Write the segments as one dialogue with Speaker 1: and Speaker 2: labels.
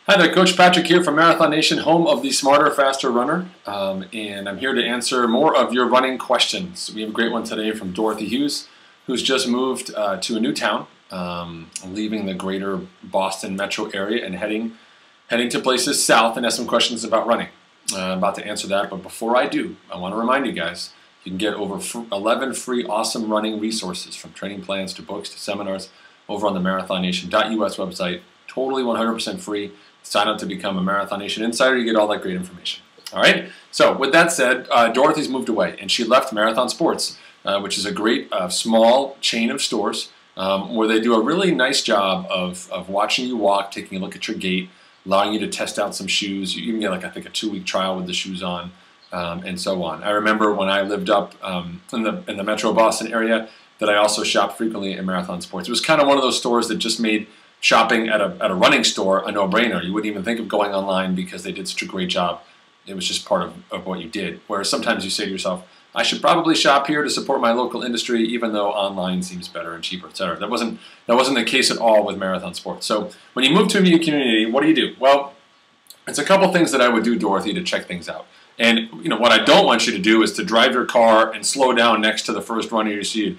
Speaker 1: Hi there, Coach Patrick here from Marathon Nation, home of the Smarter, Faster Runner, and I'm here to answer more of your running questions. We have a great one today from Dorothy Hughes, who's just moved to a new town, leaving the greater Boston metro area and heading to places south, and has some questions about running. I'm about to answer that, but before I do, I want to remind you guys, you can get over 11 free awesome running resources, from training plans to books to seminars, over on the MarathonNation.us website, totally 100% free. Sign up to become a Marathon Nation Insider. You get all that great information. All right? So with that said, Dorothy's moved away, and she left Marathon Sports, which is a great small chain of stores where they do a really nice job of watching you walk, taking a look at your gait, allowing you to test out some shoes. You even get, like, I think, a 2-week trial with the shoes on, and so on. I remember when I lived up in the Metro Boston area that I also shopped frequently at Marathon Sports. It was kind of one of those stores that just made shopping at a running store a no-brainer. You wouldn't even think of going online because they did such a great job. It was just part of what you did. Whereas sometimes you say to yourself, I should probably shop here to support my local industry, even though online seems better and cheaper, etc. That wasn't the case at all with Marathon Sports. So when you move to a new community, what do? Well, it's a couple things that I would do, Dorothy, to check things out. And what I don't want you to do is to drive your car and slow down next to the first runner you see.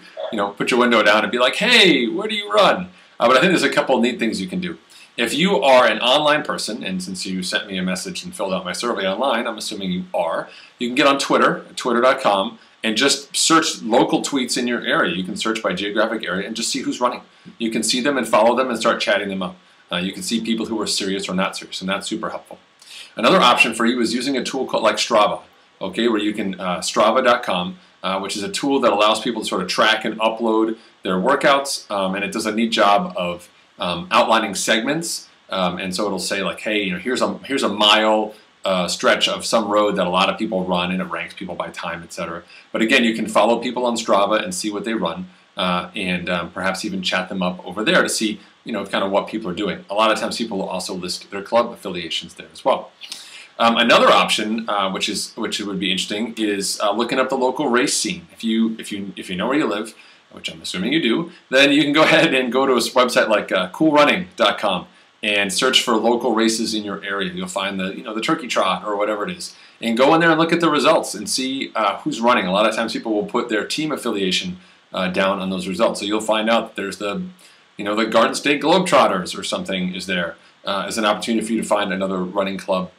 Speaker 1: Put your window down and be like, hey, where do you run? But I think there's a couple of neat things you can do. If you are an online person, and since you sent me a message and filled out my survey online, I'm assuming you are, you can get on Twitter, at twitter.com, and just search local tweets in your area. You can search by geographic area and just see who's running. You can see them and follow them and start chatting them up. You can see people who are serious or not serious, and that's super helpful. Another option for you is using a tool called Strava, okay, where you can, strava.com, which is a tool that allows people to sort of track and upload their workouts, and it does a neat job of outlining segments, and so it'll say, like, hey, here's a mile stretch of some road that a lot of people run, and it ranks people by time, etc. But again, you can follow people on Strava and see what they run, and perhaps even chat them up over there to see kind of what people are doing. A lot of times people will also list their club affiliations there as well. Another option, which would be interesting, is looking up the local race scene. If you know where you live, which I'm assuming you do, then you can go ahead and go to a website like coolrunning.com and search for local races in your area. You'll find the Turkey Trot or whatever it is, and go in there and look at the results and see who's running. A lot of times people will put their team affiliation down on those results, so you'll find out that there's the Garden State Globetrotters or something is there as an opportunity for you to find another running club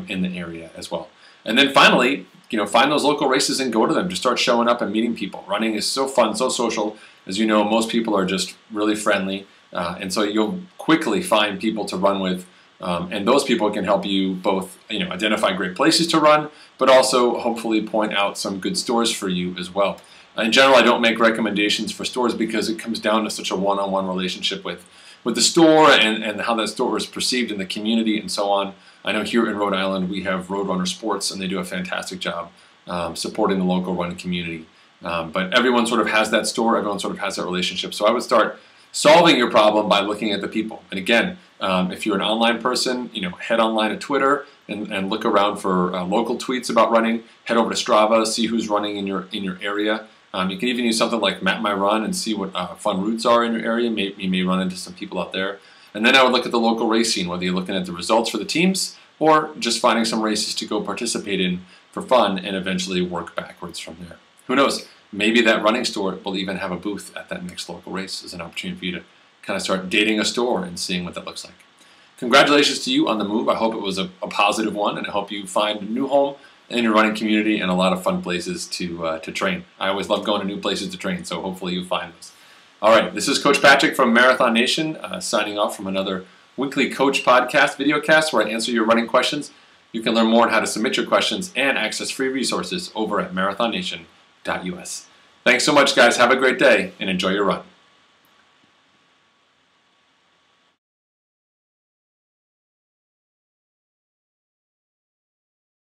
Speaker 1: in the area as well. And then finally, find those local races and go to them. Just start showing up and meeting people. Running is so fun, so social. As you know, most people are just really friendly, and so you'll quickly find people to run with, and those people can help you both identify great places to run, but also hopefully point out some good stores for you as well. In general, I don't make recommendations for stores because it comes down to such a one-on-one relationship with the store and how that store is perceived in the community and so on. I know here in Rhode Island we have Roadrunner Sports, and they do a fantastic job supporting the local running community. But everyone sort of has that store, everyone sort of has that relationship. So I would start solving your problem by looking at the people. And again, if you're an online person, head online to Twitter and look around for local tweets about running. Head over to Strava, see who's running in your area. You can even use something like Map My Run and see what fun routes are in your area. You may run into some people out there. And then I would look at the local race scene, whether you're looking at the results for the teams or just finding some races to go participate in for fun and eventually work backwards from there. Who knows? Maybe that running store will even have a booth at that next local race as an opportunity for you to kind of start dating a store and seeing what that looks like. Congratulations to you on the move. I hope it was a positive one, and I hope you find a new home in your running community and a lot of fun places to train. I always love going to new places to train, so hopefully you find those. All right, this is Coach Patrick from Marathon Nation, signing off from another weekly Coach Podcast, videocast, where I answer your running questions. You can learn more on how to submit your questions and access free resources over at MarathonNation.us. Thanks so much, guys. Have a great day and enjoy your run.